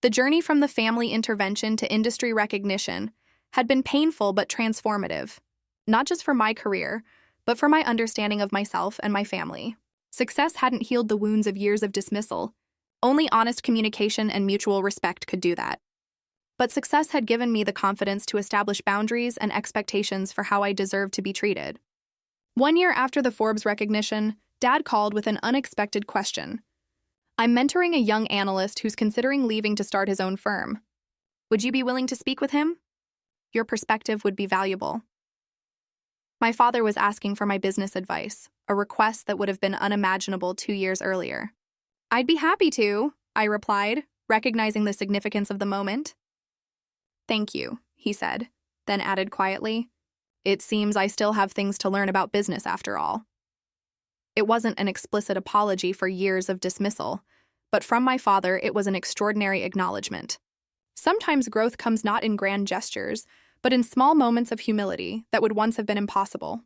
The journey from the family intervention to industry recognition had been painful but transformative, not just for my career, but for my understanding of myself and my family. Success hadn't healed the wounds of years of dismissal. Only honest communication and mutual respect could do that. But success had given me the confidence to establish boundaries and expectations for how I deserved to be treated. 1 year after the Forbes recognition, Dad called with an unexpected question. "I'm mentoring a young analyst who's considering leaving to start his own firm. Would you be willing to speak with him? Your perspective would be valuable." My father was asking for my business advice, a request that would have been unimaginable 2 years earlier. "I'd be happy to," I replied, recognizing the significance of the moment. "Thank you," he said, then added quietly, "It seems I still have things to learn about business after all." It wasn't an explicit apology for years of dismissal, but from my father it was an extraordinary acknowledgement. Sometimes growth comes not in grand gestures, but in small moments of humility that would once have been impossible.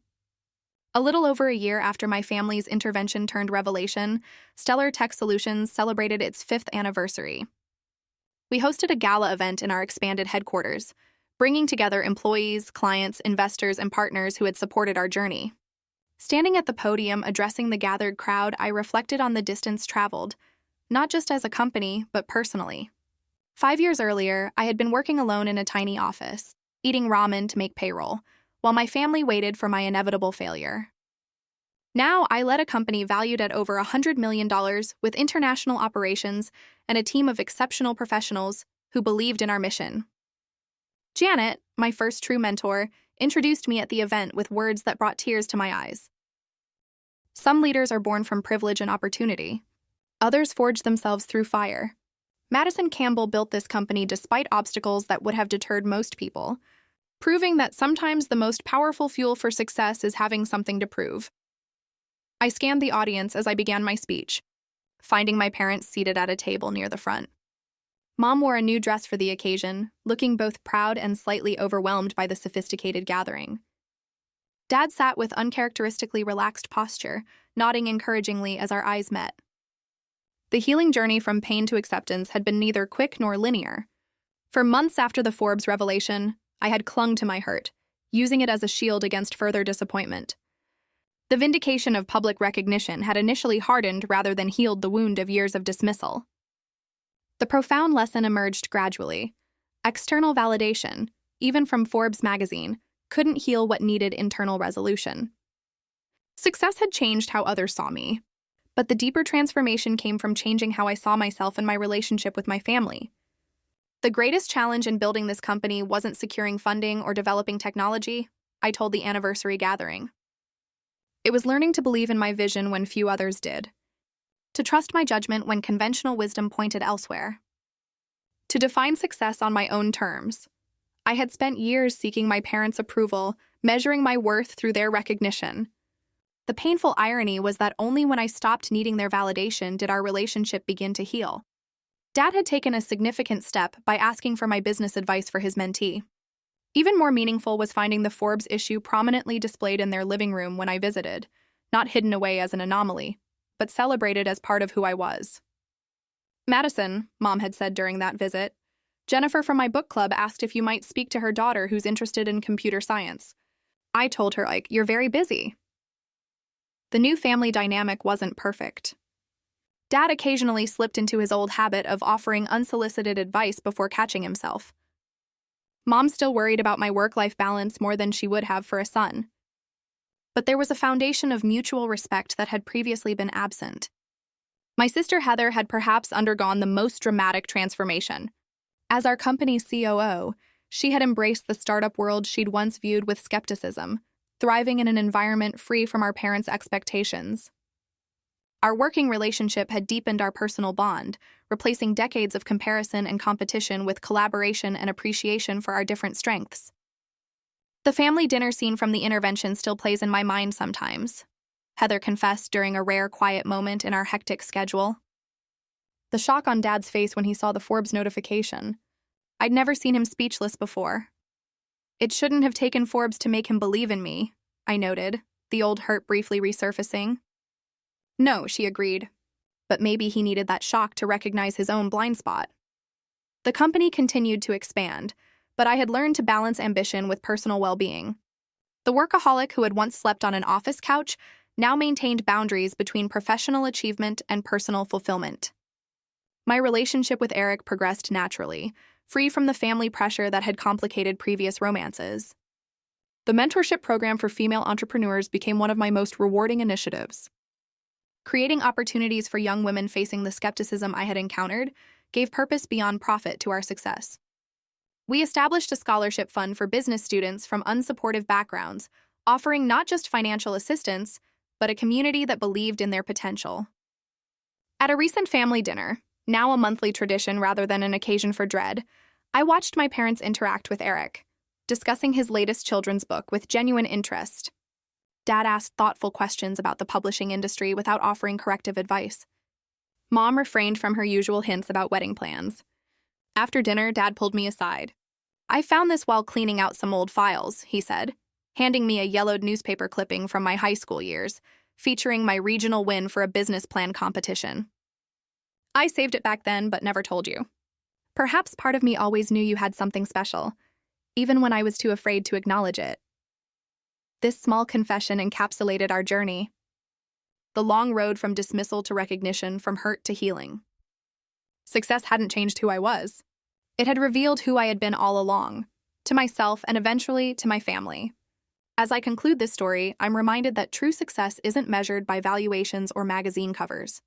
A little over a year after my family's intervention turned revelation, Stellar Tech Solutions celebrated its 5th anniversary. We hosted a gala event in our expanded headquarters, bringing together employees, clients, investors, and partners who had supported our journey. Standing at the podium addressing the gathered crowd, I reflected on the distance traveled, not just as a company, but personally. 5 years earlier, I had been working alone in a tiny office, eating ramen to make payroll, while my family waited for my inevitable failure. Now, I led a company valued at over $100 million with international operations and a team of exceptional professionals who believed in our mission. Janet, my first true mentor, introduced me at the event with words that brought tears to my eyes. "Some leaders are born from privilege and opportunity. Others forge themselves through fire. Madison Campbell built this company despite obstacles that would have deterred most people, proving that sometimes the most powerful fuel for success is having something to prove." I scanned the audience as I began my speech, finding my parents seated at a table near the front. Mom wore a new dress for the occasion, looking both proud and slightly overwhelmed by the sophisticated gathering. Dad sat with uncharacteristically relaxed posture, nodding encouragingly as our eyes met. The healing journey from pain to acceptance had been neither quick nor linear. For months after the Forbes revelation, I had clung to my hurt, using it as a shield against further disappointment. The vindication of public recognition had initially hardened rather than healed the wound of years of dismissal. The profound lesson emerged gradually. External validation, even from Forbes magazine, couldn't heal what needed internal resolution. Success had changed how others saw me, but the deeper transformation came from changing how I saw myself and my relationship with my family. The greatest challenge in building this company wasn't securing funding or developing technology, I told the anniversary gathering. It was learning to believe in my vision when few others did. To trust my judgment when conventional wisdom pointed elsewhere. To define success on my own terms. I had spent years seeking my parents' approval, measuring my worth through their recognition. The painful irony was that only when I stopped needing their validation did our relationship begin to heal. Dad had taken a significant step by asking for my business advice for his mentee. Even more meaningful was finding the Forbes issue prominently displayed in their living room when I visited, not hidden away as an anomaly, but celebrated as part of who I was. "Madison," Mom had said during that visit, Jennifer from my book club asked if you might speak to her daughter who's interested in computer science. I told her, you're very busy. The new family dynamic wasn't perfect. Dad occasionally slipped into his old habit of offering unsolicited advice before catching himself. Mom still worried about my work-life balance more than she would have for a son. But there was a foundation of mutual respect that had previously been absent. My sister Heather had perhaps undergone the most dramatic transformation. As our company's COO, she had embraced the startup world she'd once viewed with skepticism, thriving in an environment free from our parents' expectations. Our working relationship had deepened our personal bond, replacing decades of comparison and competition with collaboration and appreciation for our different strengths. The family dinner scene from the intervention still plays in my mind sometimes, Heather confessed during a rare quiet moment in our hectic schedule. The shock on Dad's face when he saw the Forbes notification. I'd never seen him speechless before. It shouldn't have taken Forbes to make him believe in me, I noted, the old hurt briefly resurfacing. No, she agreed. But maybe he needed that shock to recognize his own blind spot. The company continued to expand, but I had learned to balance ambition with personal well-being. The workaholic who had once slept on an office couch now maintained boundaries between professional achievement and personal fulfillment. My relationship with Eric progressed naturally, free from the family pressure that had complicated previous romances. The mentorship program for female entrepreneurs became one of my most rewarding initiatives. Creating opportunities for young women facing the skepticism I had encountered gave purpose beyond profit to our success. We established a scholarship fund for business students from unsupportive backgrounds, offering not just financial assistance, but a community that believed in their potential. At a recent family dinner, now a monthly tradition rather than an occasion for dread, I watched my parents interact with Eric, discussing his latest children's book with genuine interest. Dad asked thoughtful questions about the publishing industry without offering corrective advice. Mom refrained from her usual hints about wedding plans. After dinner, Dad pulled me aside. I found this while cleaning out some old files, he said, handing me a yellowed newspaper clipping from my high school years, featuring my regional win for a business plan competition. I saved it back then, but never told you. Perhaps part of me always knew you had something special, even when I was too afraid to acknowledge it. This small confession encapsulated our journey. The long road from dismissal to recognition, from hurt to healing. Success hadn't changed who I was. It had revealed who I had been all along, to myself and eventually to my family. As I conclude this story, I'm reminded that true success isn't measured by valuations or magazine covers.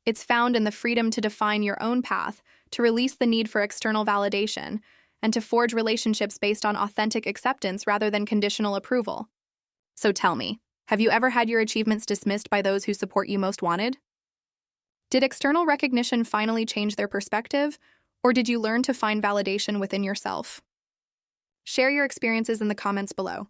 It's found in the freedom to define your own path, to release the need for external validation, and to forge relationships based on authentic acceptance rather than conditional approval. So tell me, have you ever had your achievements dismissed by those who support you most wanted? Did external recognition finally change their perspective, or did you learn to find validation within yourself? Share your experiences in the comments below.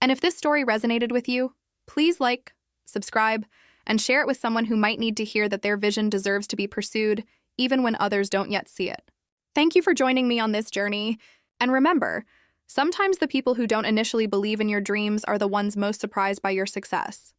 And if this story resonated with you, please like, subscribe, and share it with someone who might need to hear that their vision deserves to be pursued, even when others don't yet see it. Thank you for joining me on this journey, and remember, sometimes the people who don't initially believe in your dreams are the ones most surprised by your success.